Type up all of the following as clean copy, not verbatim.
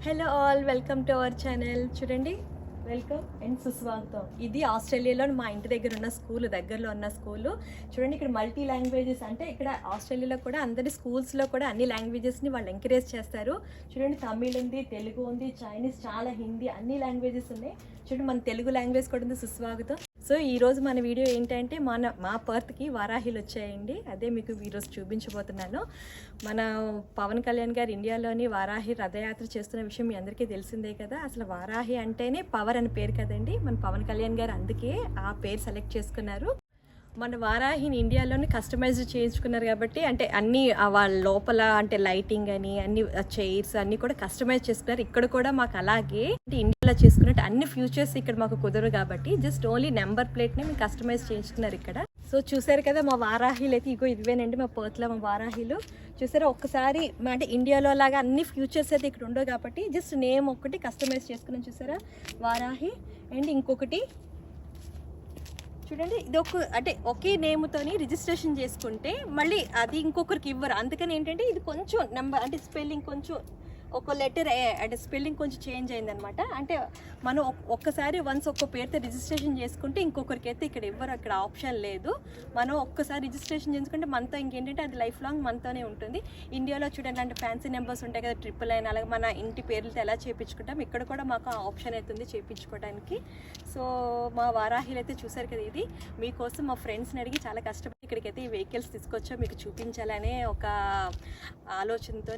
Hello all, welcome to our channel. చూడండి, welcome and సుస్వాగతం. ఇది ఆస్ట్రేలియాలో మా ఇంటి దగ్గర ఉన్న స్కూల్, దగ్గరలో ఉన్న స్కూలు. చూడండి, ఇక్కడ మల్టీ లాంగ్వేజెస్, అంటే ఇక్కడ ఆస్ట్రేలియాలో కూడా అందరి స్కూల్స్లో కూడా అన్ని లాంగ్వేజెస్ని వాళ్ళు ఎంకరేజ్ చేస్తారు. చూడండి, తమిళ్ ఉంది, తెలుగు ఉంది, చైనీస్, చాలా హిందీ, అన్ని లాంగ్వేజెస్ ఉన్నాయి. చూడండి, మన తెలుగు లాంగ్వేజ్ కూడా ఉంది, సుస్వాగతం. సో ఈరోజు మన వీడియో ఏంటంటే మా పర్త్కి వారాహిలు వచ్చాయండి. అదే మీకు ఈరోజు చూపించబోతున్నాను. మన పవన్ కళ్యాణ్ గారు ఇండియాలోని వారాహి రథయాత్ర చేస్తున్న విషయం మీ అందరికీ తెలిసిందే కదా. అసలు వారాహి అంటేనే పవర్ అని పేరు కదండి. మన పవన్ కళ్యాణ్ గారు అందుకే ఆ పేరు సెలెక్ట్ చేసుకున్నారు. మన వారాహిని ఇండియాలోనే కస్టమైజ్ చేయించుకున్నారు కాబట్టి, అంటే అన్ని వాళ్ళ లోపల అంటే లైటింగ్ అని అన్ని చైర్స్ అన్ని కూడా కస్టమైజ్ చేసుకున్నారు. ఇక్కడ కూడా మాకు అలాగే అంటే ఇండియాలో చేసుకున్నట్టు అన్ని ఫ్యూచర్స్ ఇక్కడ మాకు కుదరదు కాబట్టి జస్ట్ ఓన్లీ నెంబర్ ప్లేట్ని మేము కస్టమైజ్ చేయించుకున్నారు ఇక్కడ. సో చూసారు కదా మా వారాహిలు అయితే, ఇదివేనండి మా పర్త్లో మా వారాహిలు. చూసారా, ఒక్కసారి అంటే ఇండియాలో లాగా అన్ని ఫ్యూచర్స్ అయితే ఇక్కడ ఉండవు కాబట్టి జస్ట్ నేమ్ ఒకటి కస్టమైజ్ చేసుకున్నాం. చూసారా, వారాహి. అండ్ ఇంకొకటి చూడండి, ఇది అంటే ఒకే నేమ్తోని రిజిస్ట్రేషన్ చేసుకుంటే మళ్ళీ అది ఇంకొకరికి ఇవ్వరు. అందుకని ఏంటంటే ఇది కొంచెం నెంబర్ అంటే స్పెల్లింగ్ కొంచెం ఒక లెటర్ అంటే స్పెల్లింగ్ కొంచెం చేంజ్ అయిందనమాట. అంటే మనం ఒక్కసారి వన్స్ ఒక్క పేరుతో రిజిస్ట్రేషన్ చేసుకుంటే ఇంకొకరికి అయితే ఇక్కడ ఇవ్వరు, అక్కడ ఆప్షన్ లేదు. మనం ఒక్కసారి రిజిస్ట్రేషన్ చేసుకుంటే మనతో ఇంకేంటంటే అది లైఫ్ లాంగ్ మనతోనే ఉంటుంది. ఇండియాలో చూడండి, అంటే ఫ్యాన్సీ నెంబర్స్ ఉంటాయి కదా, 999, అలాగే మన ఇంటి పేర్లతో ఎలా చేయించుకుంటాం, ఇక్కడ కూడా మాకు ఆ ఆప్షన్ అవుతుంది చేయించుకోవడానికి. సో మా వారాహిలు అయితే చూసారు కదా, ఇది మీకోసం మా ఫ్రెండ్స్ని అడిగి చాలా కష్టపడి ఇక్కడికైతే ఈ వెహికల్స్ తీసుకొచ్చా మీకు చూపించాలనే ఒక ఆలోచనతో,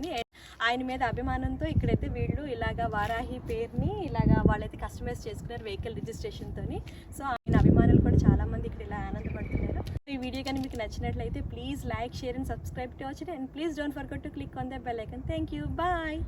ఆయన మీద అభిమానంతో ఇక్కడైతే వీళ్ళు ఇలాగా వారాహి పేరుని ఇలాగా వాళ్ళైతే కస్టమైజ్ చేసుకున్నారు వెహికల్ రిజిస్ట్రేషన్తో. సో ఆయన అభిమానులు కూడా చాలామంది ఇక్కడ ఇలా ఆనందపడుతున్నారు. ఈ వీడియో కానీ మీకు నచ్చినట్లయితే please like, share and subscribe to our channel. And please don't forget to click on the bell icon. Thank you, bye.